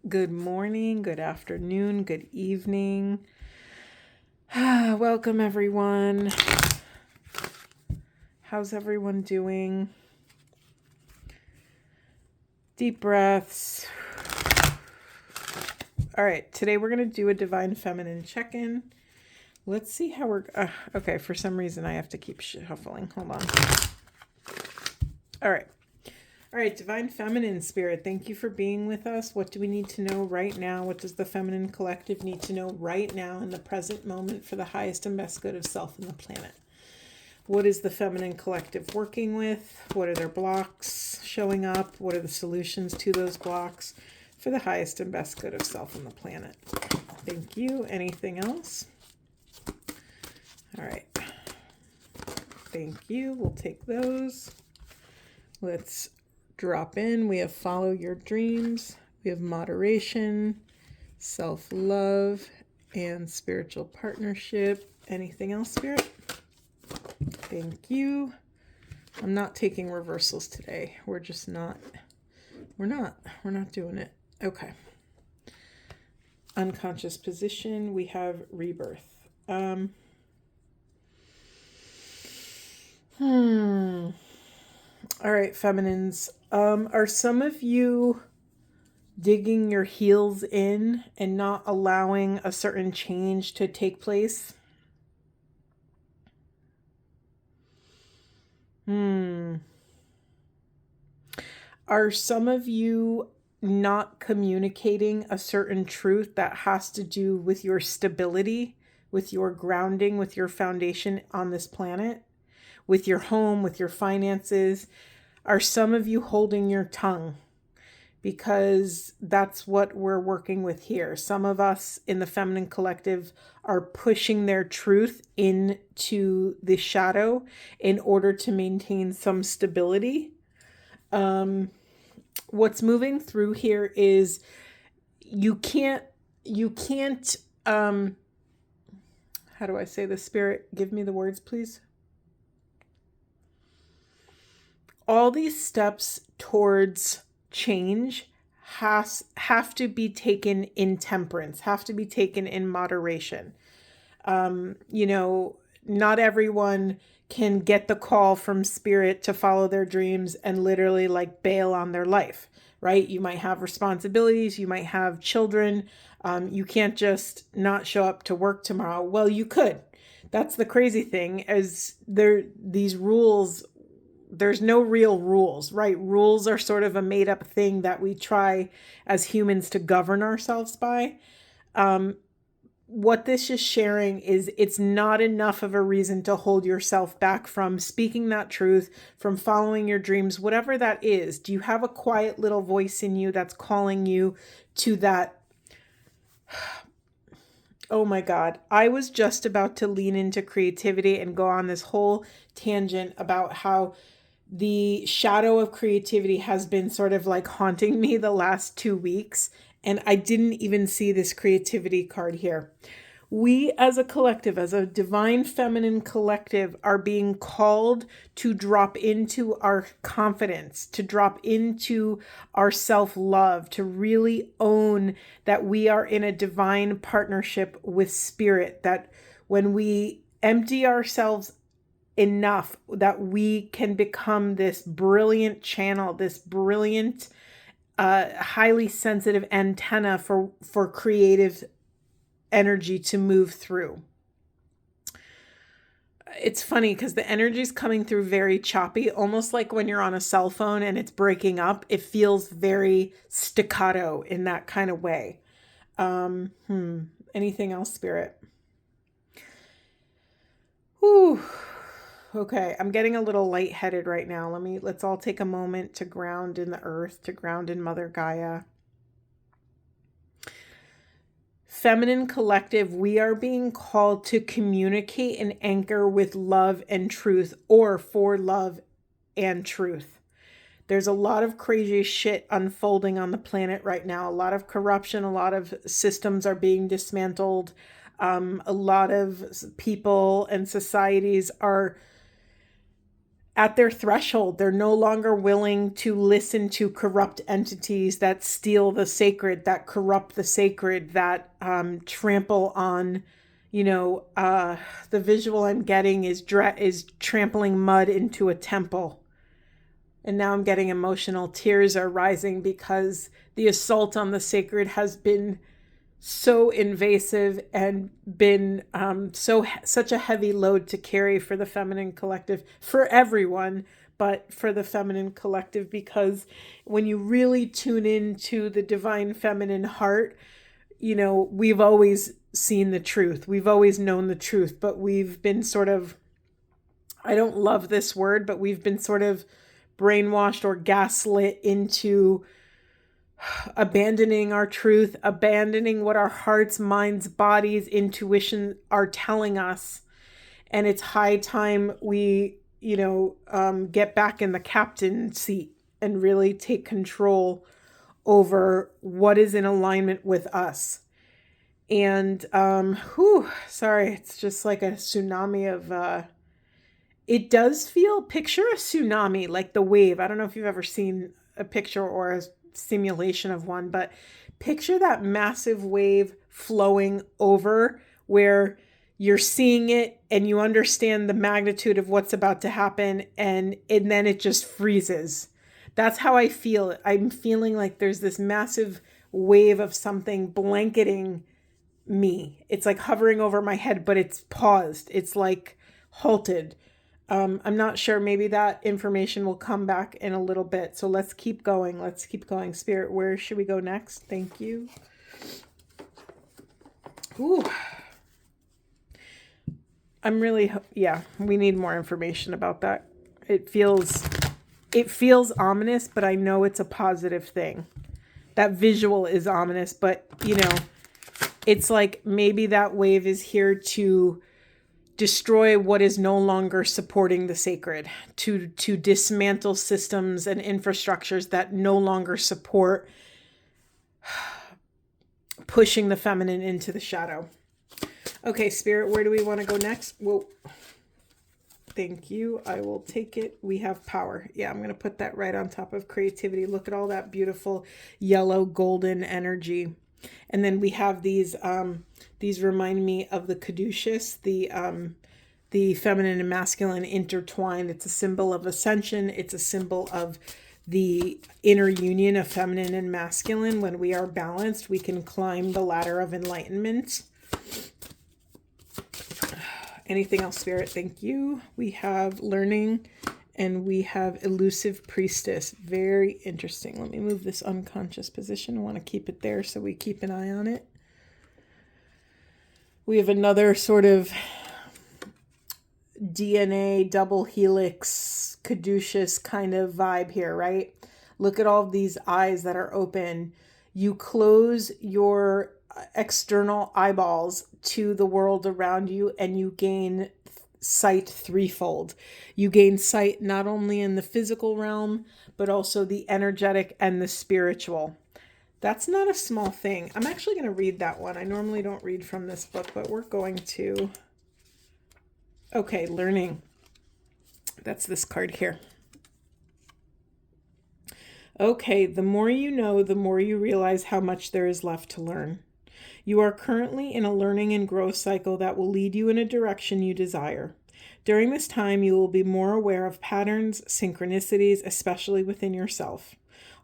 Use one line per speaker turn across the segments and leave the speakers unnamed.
Good morning, good afternoon, good evening. Welcome, everyone. How's everyone doing? Deep breaths. All right, today we're going to do a Divine Feminine check-in. Let's see how we're... okay, for some reason I have to keep shuffling. Hold on. All right, Divine Feminine Spirit, thank you for being with us. What do we need to know right now? What does the Feminine Collective need to know right now in the present moment for the highest and best good of self and the planet? What is the Feminine Collective working with? What are their blocks showing up? What are the solutions to those blocks for the highest and best good of self and the planet? Thank you. Anything else? All right. Thank you. We'll take those. Let's drop in. We have follow your dreams. We have moderation, self-love, and spiritual partnership. Anything else, Spirit? Thank you. I'm not taking reversals today. We're not doing it. Okay. Unconscious position. We have rebirth. All right, feminines. Are some of you digging your heels in and not allowing a certain change to take place? Are some of you not communicating a certain truth that has to do with your stability, with your grounding, with your foundation on this planet, with your home, with your finances? Are some of you holding your tongue? Because that's what we're working with here. Some of us in the Feminine Collective are pushing their truth into the shadow in order to maintain some stability. What's moving through here is you can't, how do I say this, Spirit? Give me the words, please. All these steps towards change have to be taken in temperance, have to be taken in moderation. Not everyone can get the call from Spirit to follow their dreams and literally like bail on their life, right? You might have responsibilities, you might have children. You can't just not show up to work tomorrow. Well, you could. That's the crazy thing, is these rules. There's no real rules, right? Rules are sort of a made up thing that we try as humans to govern ourselves by. What this is sharing is it's not enough of a reason to hold yourself back from speaking that truth, from following your dreams, whatever that is. Do you have a quiet little voice in you that's calling you to that? Oh my God. I was just about to lean into creativity and go on this whole tangent about how the shadow of creativity has been sort of like haunting me the last 2 weeks, and I didn't even see this creativity card here. We as a collective, as a divine feminine collective, are being called to drop into our confidence, to drop into our self-love, to really own that we are in a divine partnership with Spirit, that when we empty ourselves enough that we can become this brilliant channel, this brilliant, highly sensitive antenna for creative energy to move through. It's funny because the energy is coming through very choppy, almost like when you're on a cell phone and it's breaking up. It feels very staccato in that kind of way. Anything else, Spirit? Whew. Okay, I'm getting a little lightheaded right now. Let's all take a moment to ground in the earth, to ground in Mother Gaia. Feminine Collective, we are being called to communicate and anchor with love and truth, or for love and truth. There's a lot of crazy shit unfolding on the planet right now. A lot of corruption, a lot of systems are being dismantled. A lot of people and societies are at their threshold. They're no longer willing to listen to corrupt entities that steal the sacred, that corrupt the sacred, that trample on, the visual I'm getting is trampling mud into a temple. And now I'm getting emotional. Tears are rising because the assault on the sacred has been so invasive and been such a heavy load to carry for the feminine collective, for everyone, but for the feminine collective, because when you really tune into the divine feminine heart, we've always seen the truth. We've always known the truth, but we've been sort of, I don't love this word, but we've been sort of brainwashed or gaslit into abandoning our truth, abandoning what our hearts, minds, bodies, intuition are telling us. And it's high time we, get back in the captain seat and really take control over what is in alignment with us. And, sorry, it's just like a tsunami of, it does feel, picture a tsunami, like the wave. I don't know if you've ever seen a picture or a simulation of one, but picture that massive wave flowing over where you're seeing it and you understand the magnitude of what's about to happen, and then it just freezes. That's how I feel. I'm feeling like there's this massive wave of something blanketing me. It's like hovering over my head, but it's paused. It's like halted. I'm not sure. Maybe that information will come back in a little bit. So let's keep going. Let's keep going. Spirit, where should we go next? Thank you. Ooh. I'm really, we need more information about that. It feels ominous, but I know it's a positive thing. That visual is ominous, but it's like maybe that wave is here to destroy what is no longer supporting the sacred, to dismantle systems and infrastructures that no longer support pushing the feminine into the shadow. Okay, Spirit, where do we want to go next? Well, thank you. I will take it. We have power. Yeah, I'm going to put that right on top of creativity. Look at all that beautiful yellow golden energy. And then we have these remind me of the caduceus, the feminine and masculine intertwined. It's a symbol of ascension. It's a symbol of the inner union of feminine and masculine. When we are balanced, we can climb the ladder of enlightenment. Anything else, Spirit? Thank you. We have learning and we have elusive priestess. Very interesting. Let me move this unconscious position. I want to keep it there so we keep an eye on it. We have another sort of DNA double helix caduceus kind of vibe here, right? Look at all of these eyes that are open. You close your external eyeballs to the world around you and you gain sight threefold. You gain sight not only in the physical realm, but also the energetic and the spiritual. That's not a small thing. I'm actually going to read that one. I normally don't read from this book, but we're going to. Okay, learning. That's this card here. Okay, the more you know, the more you realize how much there is left to learn. You are currently in a learning and growth cycle that will lead you in a direction you desire. During this time, you will be more aware of patterns, synchronicities, especially within yourself.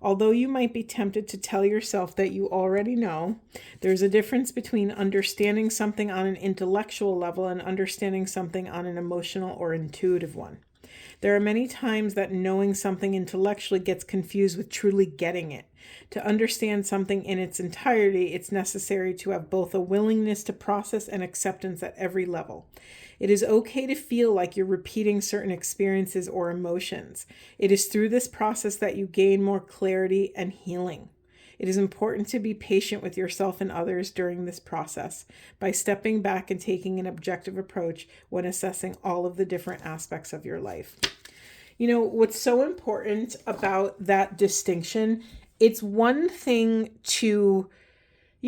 Although you might be tempted to tell yourself that you already know, there's a difference between understanding something on an intellectual level and understanding something on an emotional or intuitive one. There are many times that knowing something intellectually gets confused with truly getting it. To understand something in its entirety, it's necessary to have both a willingness to process and acceptance at every level. It is okay to feel like you're repeating certain experiences or emotions. It is through this process that you gain more clarity and healing. It is important to be patient with yourself and others during this process by stepping back and taking an objective approach when assessing all of the different aspects of your life. You know, what's so important about that distinction, it's one thing to,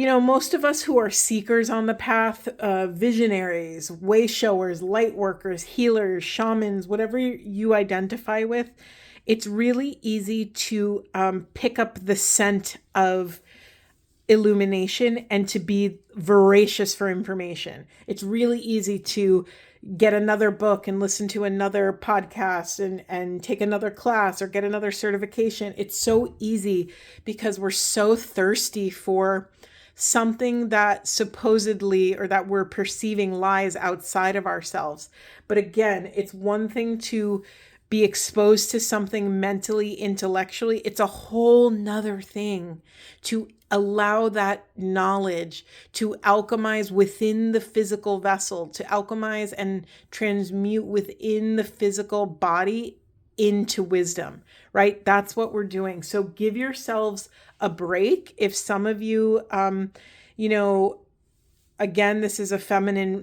most of us who are seekers on the path, visionaries, way showers, light workers, healers, shamans, whatever you identify with, it's really easy to pick up the scent of illumination and to be voracious for information. It's really easy to get another book and listen to another podcast and take another class or get another certification. It's so easy because we're so thirsty for something that supposedly, or that we're perceiving, lies outside of ourselves. But again, it's one thing to be exposed to something mentally, intellectually. It's a whole nother thing to allow that knowledge to alchemize within the physical vessel, to alchemize and transmute within the physical body into wisdom, right? That's what we're doing. So give yourselves a break. If some of you, again, this is a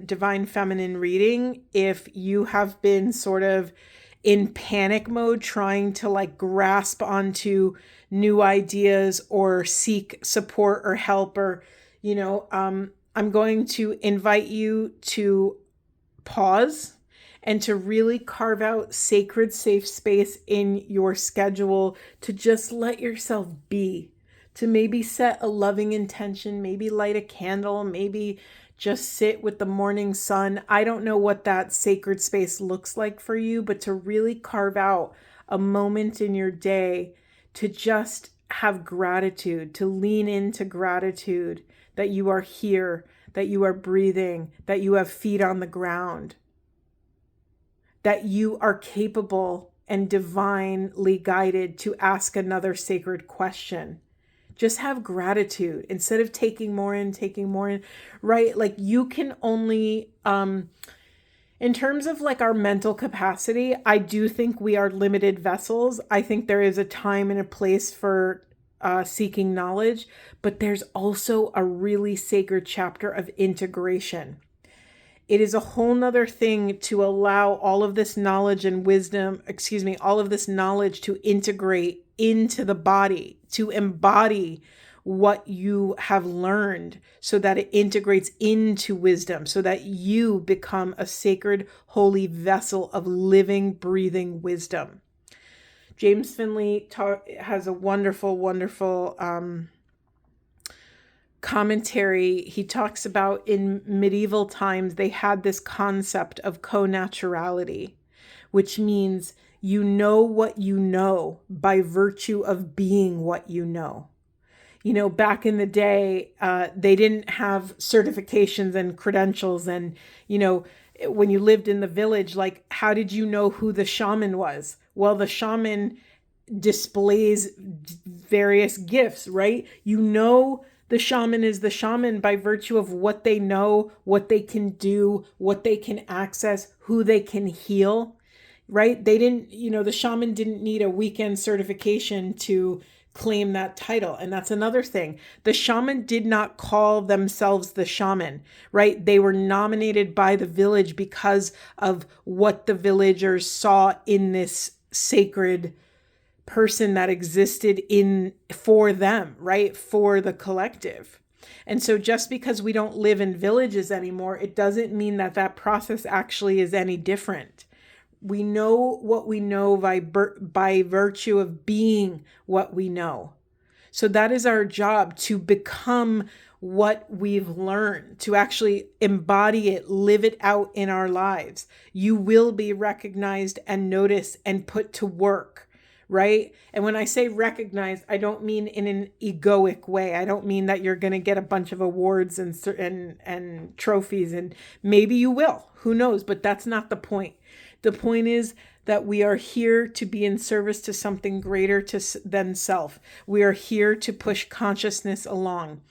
divine feminine reading. If you have been sort of in panic mode, trying to like grasp onto new ideas or seek support or help, or, I'm going to invite you to pause and to really carve out sacred, safe space in your schedule to just let yourself be, to maybe set a loving intention, maybe light a candle, maybe just sit with the morning sun. I don't know what that sacred space looks like for you, but to really carve out a moment in your day to just have gratitude, to lean into gratitude that you are here, that you are breathing, that you have feet on the ground, that you are capable and divinely guided to ask another sacred question. Just have gratitude instead of taking more in, right? Like you can only, in terms of like our mental capacity, I do think we are limited vessels. I think there is a time and a place for seeking knowledge, but there's also a really sacred chapter of integration. It is a whole nother thing to allow all of this knowledge and wisdom, all of this knowledge to integrate into the body, to embody what you have learned so that it integrates into wisdom, so that you become a sacred, holy vessel of living, breathing wisdom. James Finley has a wonderful, wonderful commentary. He talks about in medieval times, they had this concept of co-naturality, which means you know what you know by virtue of being what you know. Back in the day, they didn't have certifications and credentials. And, when you lived in the village, like, how did you know who the shaman was? Well, the shaman displays various gifts, right? The shaman is the shaman by virtue of what they know, what they can do, what they can access, who they can heal, right? The shaman didn't need a weekend certification to claim that title. And that's another thing. The shaman did not call themselves the shaman, right? They were nominated by the village because of what the villagers saw in this sacred person that existed for them, right? For the collective. And so just because we don't live in villages anymore, it doesn't mean that process actually is any different. We know what we know by virtue of being what we know. So that is our job, to become what we've learned, to actually embody it, live it out in our lives. You will be recognized and noticed and put to work, right? And when I say recognized, I don't mean in an egoic way. I don't mean that you're going to get a bunch of awards and trophies, and maybe you will, who knows? But that's not the point. The point is that we are here to be in service to something greater than self. We are here to push consciousness along.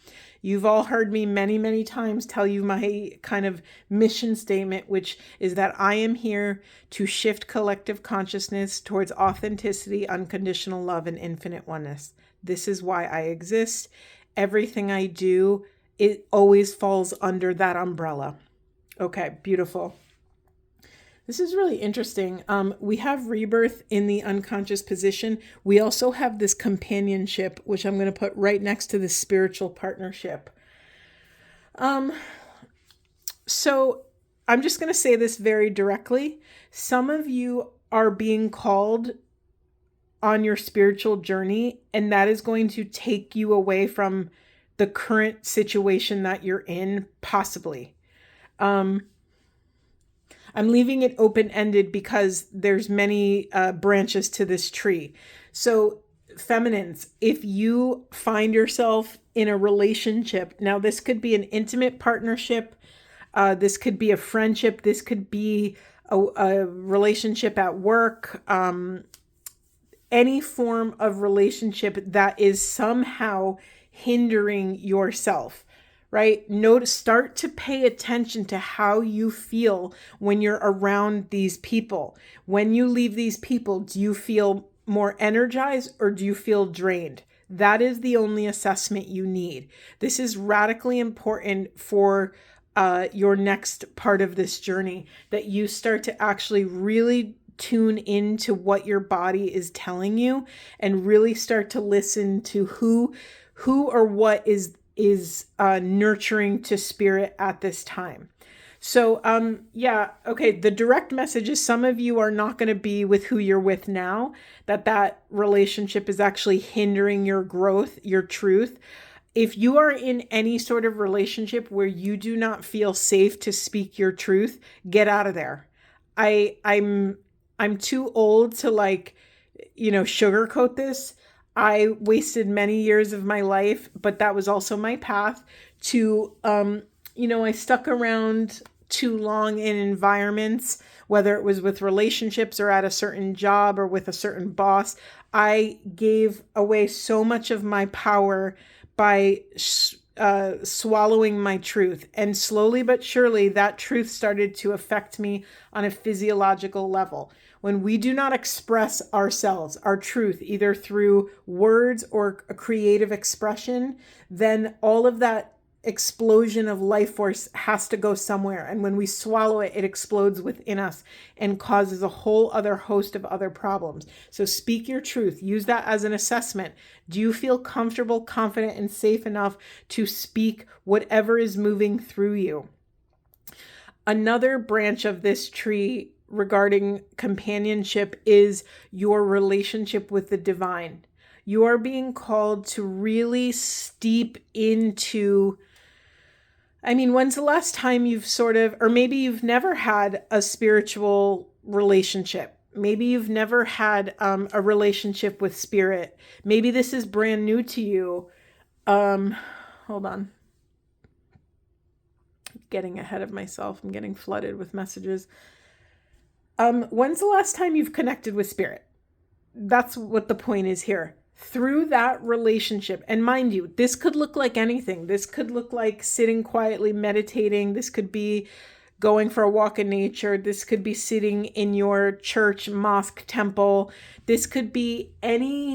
You've all heard me many, many times tell you my kind of mission statement, which is that I am here to shift collective consciousness towards authenticity, unconditional love, and infinite oneness. This is why I exist. Everything I do, it always falls under that umbrella. Okay, beautiful. This is really interesting. We have rebirth in the unconscious position. We also have this companionship, which I'm going to put right next to the spiritual partnership. So I'm just going to say this very directly. Some of you are being called on your spiritual journey, and that is going to take you away from the current situation that you're in, possibly. I'm leaving it open-ended because there's many branches to this tree. So feminines, if you find yourself in a relationship, now this could be an intimate partnership, this could be a friendship, this could be a relationship at work, any form of relationship that is somehow hindering yourself, right? Start to pay attention to how you feel when you're around these people. When you leave these people, do you feel more energized or do you feel drained? That is the only assessment you need. This is radically important for your next part of this journey, that you start to actually really tune into what your body is telling you and really start to listen to who or what is nurturing to spirit at this time. So, okay. The direct message is some of you are not going to be with who you're with now, that relationship is actually hindering your growth, your truth. If you are in any sort of relationship where you do not feel safe to speak your truth, get out of there. I'm too old to sugarcoat this. I wasted many years of my life, but that was also my path to, I stuck around too long in environments, whether it was with relationships or at a certain job or with a certain boss. I gave away so much of my power by swallowing my truth. And slowly but surely, that truth started to affect me on a physiological level. When we do not express ourselves, our truth, either through words or a creative expression, then all of that explosion of life force has to go somewhere. And when we swallow it, it explodes within us and causes a whole other host of other problems. So speak your truth. Use that as an assessment. Do you feel comfortable, confident, and safe enough to speak whatever is moving through you? Another branch of this tree regarding companionship is your relationship with the divine. You are being called to really steep into, when's the last time you've or maybe you've never had a spiritual relationship. Maybe you've never had a relationship with spirit. Maybe this is brand new to you. Hold on. Getting ahead of myself. I'm getting flooded with messages. When's the last time you've connected with spirit? That's what the point is here. Through that relationship, and mind you, this could look like anything. This could look like sitting quietly meditating. This could be going for a walk in nature. This could be sitting in your church, mosque, temple. This could be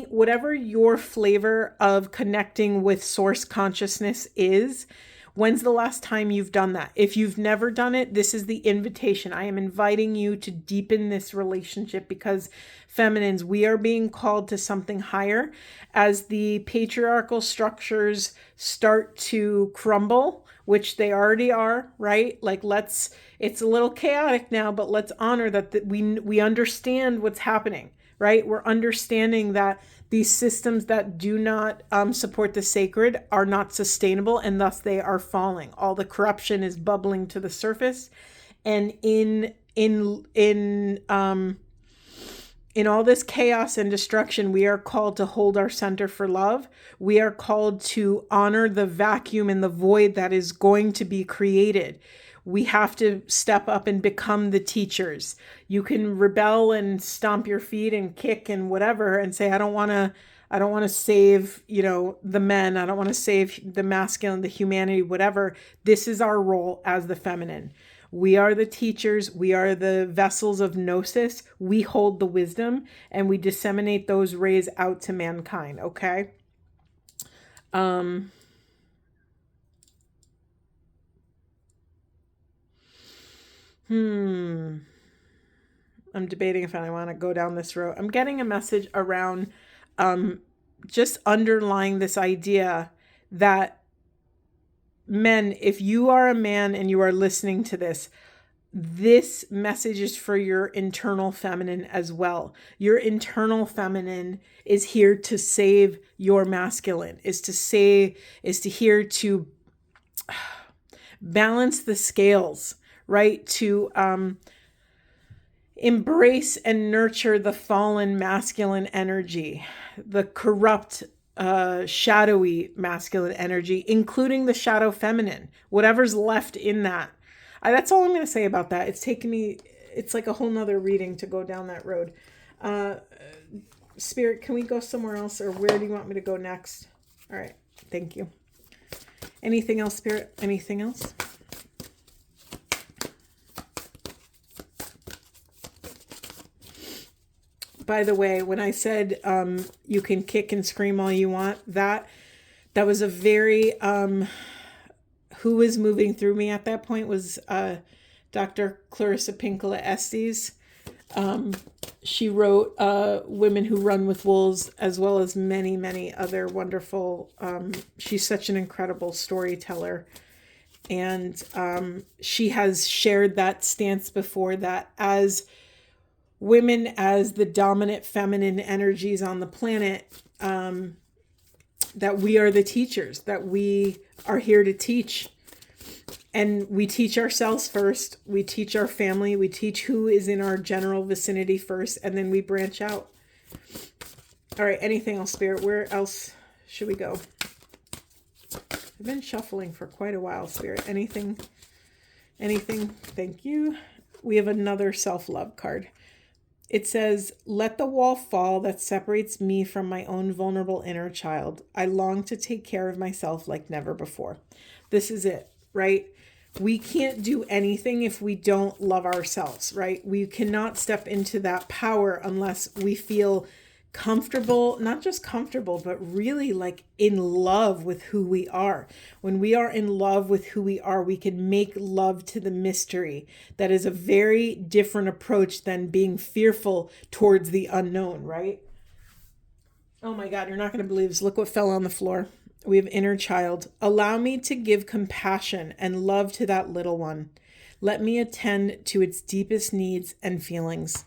whatever your flavor of connecting with source consciousness is. When's the last time you've done that? If you've never done it, this is the invitation. I am inviting you to deepen this relationship because feminines, we are being called to something higher. As the patriarchal structures start to crumble, which they already are, right? It's a little chaotic now, but let's honor that we understand what's happening, right? We're understanding that these systems that do not support the sacred are not sustainable, and thus they are falling. All the corruption is bubbling to the surface, and in all this chaos and destruction, we are called to hold our center for love. We are called to honor the vacuum and the void that is going to be created. We have to step up and become the teachers. You can rebel and stomp your feet and kick and whatever and say, I don't want to save, the men. I don't want to save the masculine, the humanity, whatever. This is our role as the feminine. We are the teachers. We are the vessels of gnosis. We hold the wisdom and we disseminate those rays out to mankind. Okay. I'm debating if I want to go down this road. I'm getting a message around just underlying this idea that men, if you are a man and you are listening to this message is for your internal feminine as well. Your internal feminine is here to save your masculine, is here to balance the scales, right? To embrace and nurture the fallen masculine energy, the corrupt, shadowy masculine energy, including the shadow feminine, whatever's left in that. That's all I'm going to say about that. It's like a whole nother reading to go down that road. Spirit, can we go somewhere else, or where do you want me to go next? All right. Thank you. Anything else, Spirit? Anything else? By the way, when I said you can kick and scream all you want, that was a very... who was moving through me at that point was Dr. Clarissa Pinkola Estes. She wrote Women Who Run with Wolves, as well as many, many other wonderful... she's such an incredible storyteller. And she has shared that stance before, that as women, as the dominant feminine energies on the planet, that we are the teachers, that we are here to teach. And we teach ourselves first. We teach our family. We teach who is in our general vicinity first, and then we branch out. All right. Anything else, Spirit? Where else should we go? I've been shuffling for quite a while, Spirit. Anything? Thank you. We have another self-love card. It says, let the wall fall that separates me from my own vulnerable inner child. I long to take care of myself like never before. This is it, right? We can't do anything if we don't love ourselves, right? We cannot step into that power unless we feel comfortable, not just comfortable, but really like in love with who we are. When we are in love with who we are, we can make love to the mystery. That is a very different approach than being fearful towards the unknown, right? Oh my God, you're not going to believe this. Look what fell on the floor. We have inner child. Allow me to give compassion and love to that little one. Let me attend to its deepest needs and feelings.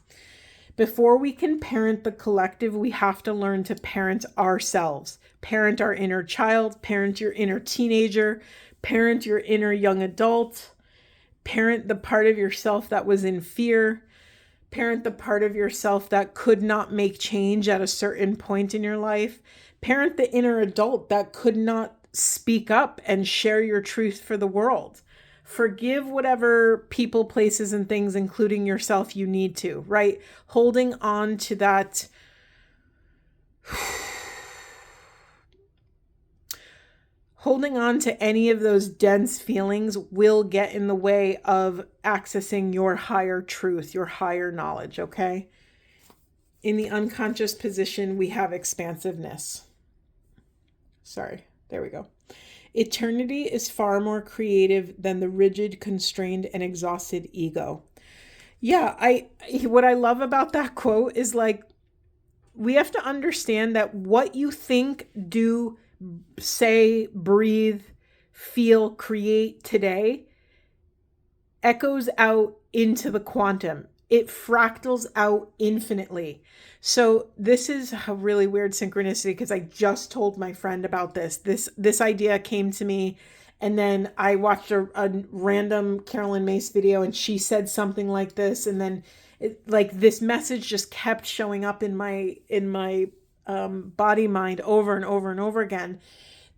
Before we can parent the collective, we have to learn to parent ourselves. Parent our inner child, parent your inner teenager, parent your inner young adult, parent the part of yourself that was in fear, parent the part of yourself that could not make change at a certain point in your life, parent the inner adult that could not speak up and share your truth for the world. Forgive whatever people, places, and things, including yourself, you need to, right? Holding on to that. Holding on to any of those dense feelings will get in the way of accessing your higher truth, your higher knowledge, okay? In the unconscious position, we have expansiveness. Sorry, there we go. Eternity is far more creative than the rigid, constrained, and exhausted ego. Yeah, what I love about that quote is like, we have to understand that what you think, do, say, breathe, feel, create today echoes out into the quantum. It fractals out infinitely. So this is a really weird synchronicity, because I just told my friend about this. This idea came to me, and then I watched a random Carolyn Mace video, and she said something like this, and then this message just kept showing up in my body mind over and over and over again.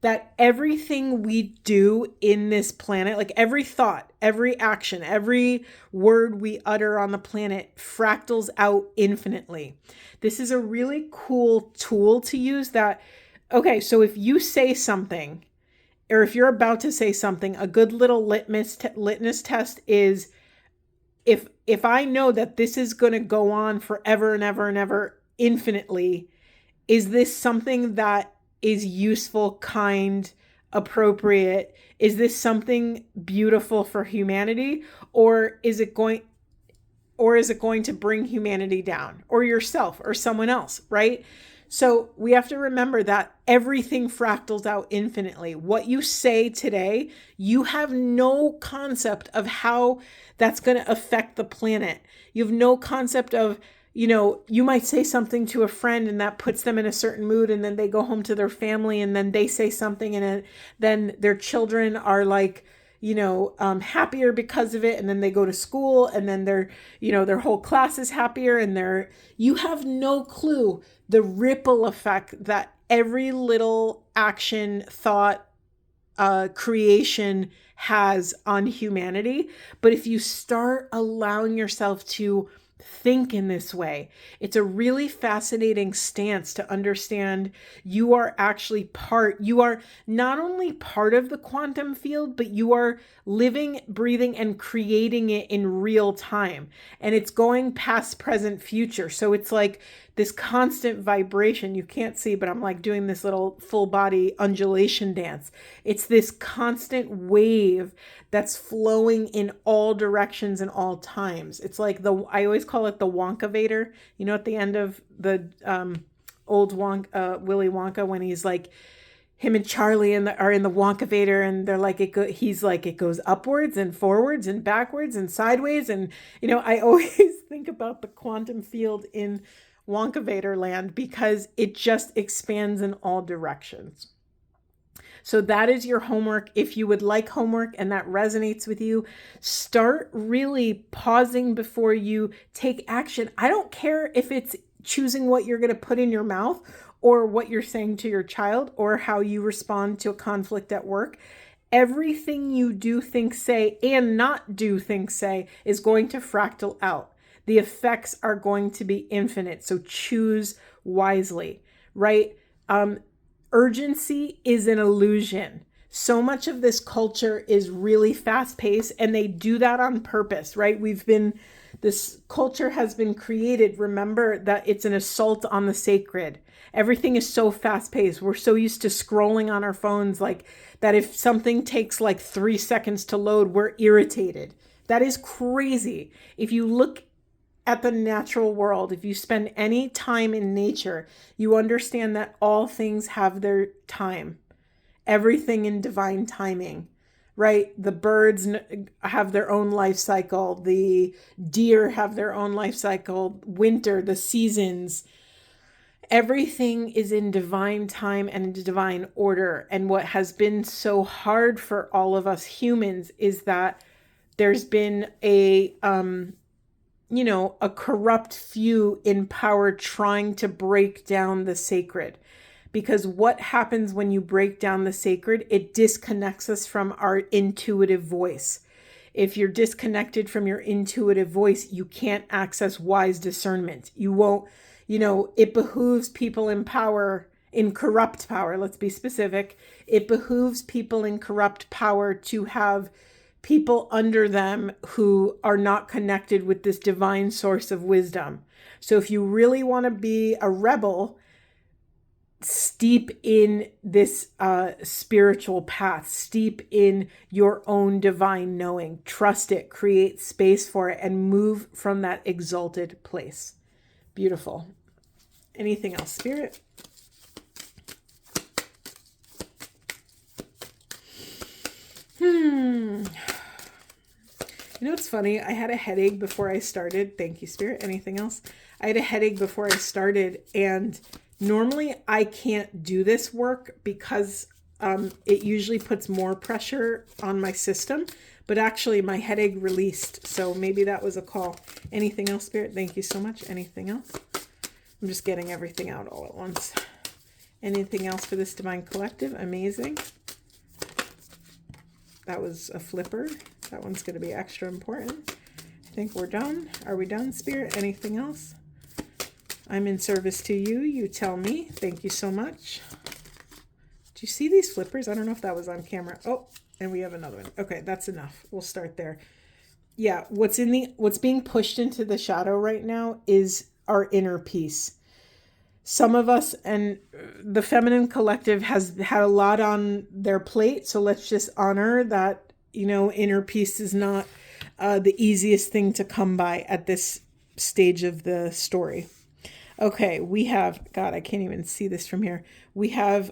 That everything we do in this planet, like every thought, every action, every word we utter on the planet fractals out infinitely. This is a really cool tool to use that. Okay, so if you say something, or if you're about to say something, a good little litmus test is, if I know that this is going to go on forever and ever and ever infinitely, is this something that is useful, kind, appropriate? Is this something beautiful for humanity, or is it going to bring humanity down, or yourself or someone else, right? So we have to remember that everything fractals out infinitely. What you say today, you have no concept of how that's going to affect the planet. You have no concept of, you might say something to a friend and that puts them in a certain mood, and then they go home to their family and then they say something, and then their children are like, happier because of it. And then they go to school and then their whole class is happier, and you have no clue the ripple effect that every little action, thought, creation has on humanity. But if you start allowing yourself to think in this way, it's a really fascinating stance to understand you are not only part of the quantum field, but you are living, breathing, and creating it in real time. And it's going past, present, future. So it's like this constant vibration. You can't see, but I'm like doing this little full body undulation dance. It's this constant wave that's flowing in all directions and all times. It's like I always call it the Wonkavator. At the end of the old Willy Wonka, when he's like, him and Charlie are in the Wonkavator, and they're like, he's like, it goes upwards and forwards and backwards and sideways. And, I always think about the quantum field in Wonkavator land because it just expands in all directions. So that is your homework. If you would like homework and that resonates with you, start really pausing before you take action. I don't care if it's choosing what you're going to put in your mouth, or what you're saying to your child, or how you respond to a conflict at work. Everything you do, think, say, and not do, think, say is going to fractal out. The effects are going to be infinite. So choose wisely, right? Urgency is an illusion. So much of this culture is really fast paced, and they do that on purpose, right? This culture has been created. Remember that it's an assault on the sacred. Everything is so fast paced. We're so used to scrolling on our phones, like that if something takes like 3 seconds to load, we're irritated. That is crazy. If you look at the natural world, if you spend any time in nature, you understand that all things have their time. Everything in divine timing, right? The birds have their own life cycle. The deer have their own life cycle. Winter, the seasons, everything is in divine time and in divine order. And what has been so hard for all of us humans is that there's been a corrupt few in power trying to break down the sacred. Because what happens when you break down the sacred? It disconnects us from our intuitive voice. If you're disconnected from your intuitive voice, you can't access wise discernment. You won't, it behooves people in power, in corrupt power, let's be specific. It behooves people in corrupt power to have people under them who are not connected with this divine source of wisdom. So if you really want to be a rebel, steep in this spiritual path, steep in your own divine knowing, trust it, create space for it, and move from that exalted place. Beautiful. Anything else, Spirit? It's funny. I had a headache before I started. Thank you, Spirit. Anything else? I had a headache before I started, and normally I can't do this work because it usually puts more pressure on my system, but actually my headache released. So maybe that was a call. Anything else, Spirit? Thank you so much. Anything else? I'm just getting everything out all at once. Anything else for this Divine Collective? Amazing. That was a flipper. That one's going to be extra important. I think we're done. Are we done, Spirit? Anything else? I'm in service to you. You tell me. Thank you so much. Do you see these flippers? I don't know if that was on camera. Oh, and we have another one. Okay, that's enough. We'll start there. Yeah, what's being pushed into the shadow right now is our inner peace. Some of us, and the feminine collective has had a lot on their plate, so let's just honor that, inner peace is not the easiest thing to come by at this stage of the story. Okay, we have, God, I can't even see this from here. We have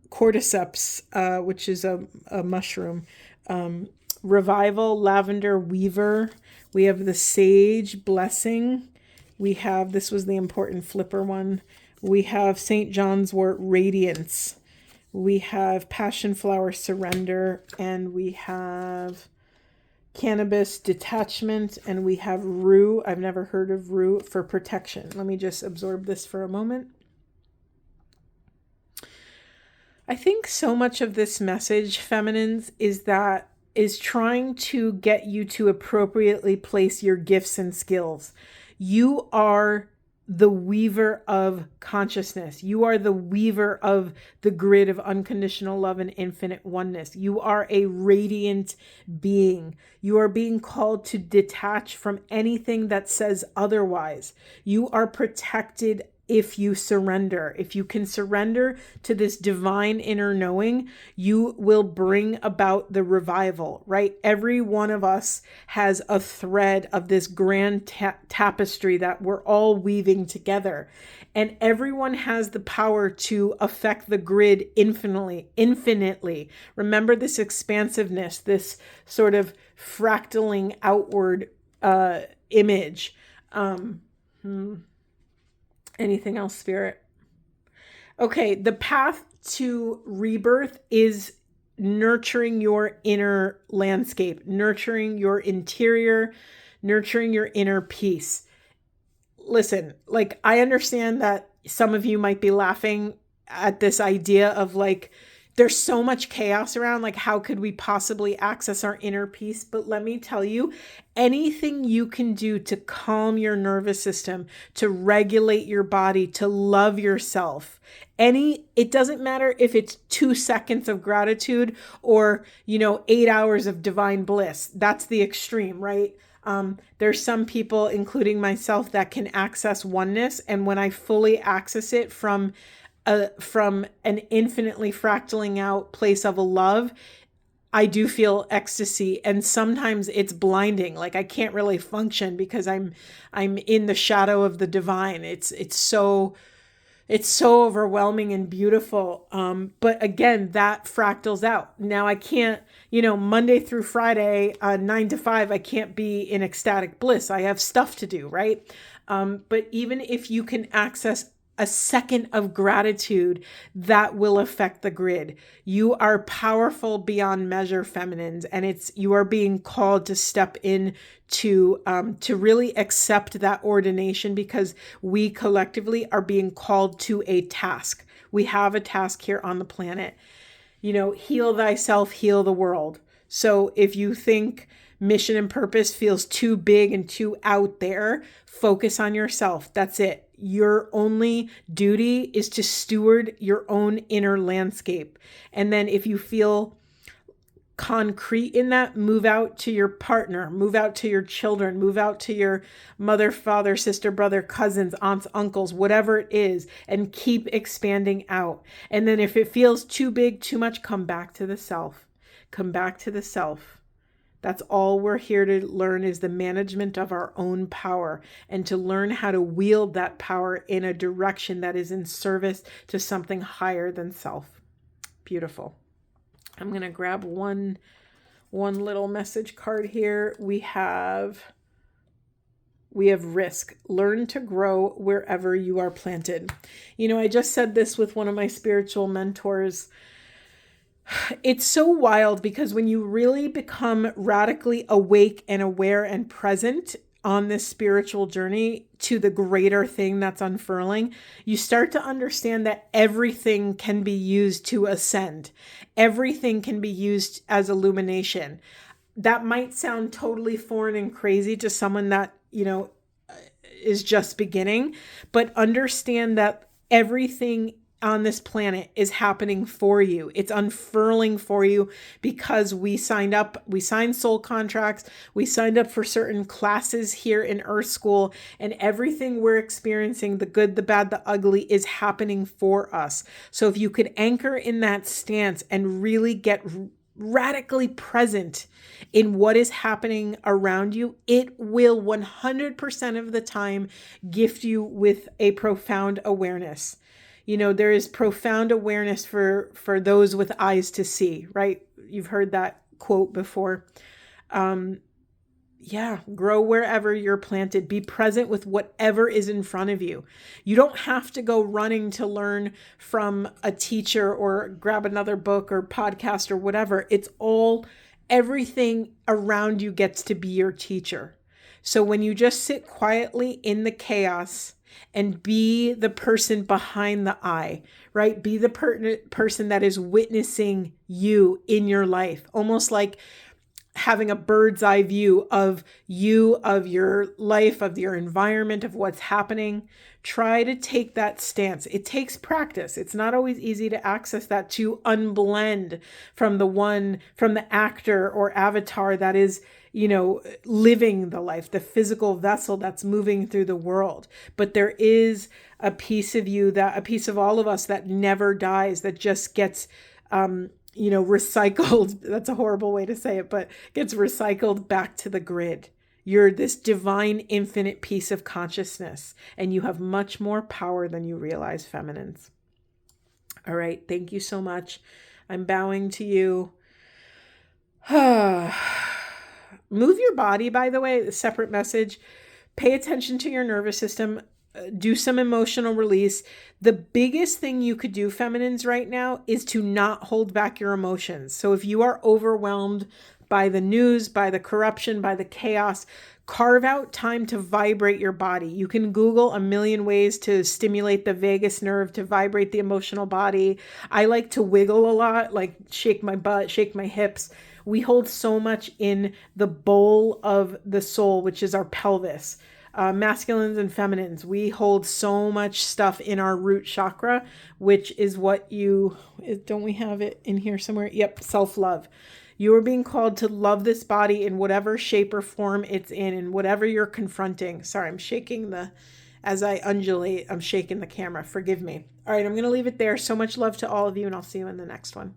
cordyceps, which is a mushroom. Revival, lavender, weaver. We have the sage, blessing. We have, this was the important flipper one. We have St. John's wort, radiance. We have passion flower, surrender. And we have cannabis, detachment. And we have rue. I've never heard of rue, for protection. Let me just absorb this for a moment. I think so much of this message, feminines, is trying to get you to appropriately place your gifts and skills. You are the weaver of consciousness. You are the weaver of the grid of unconditional love and infinite oneness. You are a radiant being. You are being called to detach from anything that says otherwise. You are protected if you surrender. If you can surrender to this divine inner knowing, you will bring about the revival, right? Every one of us has a thread of this grand tapestry that we're all weaving together. And everyone has the power to affect the grid infinitely. Remember this expansiveness, this sort of fractaling outward image. Anything else, Spirit? Okay, the path to rebirth is nurturing your inner landscape, nurturing your interior, nurturing your inner peace. Listen, like, I understand that some of you might be laughing at this idea of like, there's so much chaos around, like, how could we possibly access our inner peace? But let me tell you, anything you can do to calm your nervous system, to regulate your body, to love yourself, it doesn't matter if it's 2 seconds of gratitude or, 8 hours of divine bliss. That's the extreme, right? There's some people, including myself, that can access oneness. And when I fully access it from an infinitely fractaling out place of a love, I do feel ecstasy, and sometimes it's blinding. Like, I can't really function because I'm in the shadow of the divine. It's so overwhelming and beautiful. But again, that fractals out. Now I can't, Monday through Friday, 9 to 5, I can't be in ecstatic bliss. I have stuff to do, right? But even if you can access a second of gratitude, that will affect the grid. You are powerful beyond measure, feminines, and you are being called to step in to really accept that ordination, because we collectively are being called to a task. We have a task here on the planet. Heal thyself, heal the world. So if you think mission and purpose feels too big and too out there, focus on yourself. That's it. Your only duty is to steward your own inner landscape. And then if you feel concrete in that, move out to your partner, move out to your children, move out to your mother, father, sister, brother, cousins, aunts, uncles, whatever it is, and keep expanding out. And then if it feels too big, too much, come back to the self. Come back to the self. That's all we're here to learn, is the management of our own power, and to learn how to wield that power in a direction that is in service to something higher than self. Beautiful. I'm going to grab one little message card here. We have risk. Learn to grow wherever you are planted. I just said this with one of my spiritual mentors. It's so wild, because when you really become radically awake and aware and present on this spiritual journey to the greater thing that's unfurling, you start to understand that everything can be used to ascend. Everything can be used as illumination. That might sound totally foreign and crazy to someone that, is just beginning, but understand that everything on this planet is happening for you. It's unfurling for you because we signed soul contracts. We signed up for certain classes here in Earth School, and everything we're experiencing, the good, the bad, the ugly, is happening for us. So if you could anchor in that stance and really get radically present in what is happening around you, it will 100% of the time gift you with a profound awareness. You know, there is profound awareness for those with eyes to see, right? You've heard that quote before. Yeah, grow wherever you're planted. Be present with whatever is in front of you. You don't have to go running to learn from a teacher or grab another book or podcast or whatever. It's all, everything around you gets to be your teacher. So when you just sit quietly in the chaos and be the person behind the eye, right? Be the person that is witnessing you in your life, almost like having a bird's eye view of you, of your life, of your environment, of what's happening. Try to take that stance. It takes practice. It's not always easy to access that, to unblend from the actor or avatar that is, you know, living the life, the physical vessel that's moving through the world. But there is a piece of you, that a piece of all of us that never dies, that just gets, recycled. That's a horrible way to say it, but gets recycled back to the grid. You're this divine, infinite piece of consciousness, and you have much more power than you realize, feminines. All right. Thank you so much. I'm bowing to you. Move your body, by the way, a separate message. Pay attention to your nervous system. Do some emotional release. The biggest thing you could do, feminines, right now is to not hold back your emotions. So if you are overwhelmed by the news, by the corruption, by the chaos, carve out time to vibrate your body. You can Google a million ways to stimulate the vagus nerve, to vibrate the emotional body. I like to wiggle a lot, like shake my butt, shake my hips. We hold so much in the bowl of the soul, which is our pelvis. Masculines and feminines, we hold so much stuff in our root chakra, which is what don't we have it in here somewhere? Yep, self-love. You are being called to love this body in whatever shape or form it's in, and whatever you're confronting. Sorry, I'm shaking as I undulate, I'm shaking the camera. Forgive me. All right, I'm going to leave it there. So much love to all of you, and I'll see you in the next one.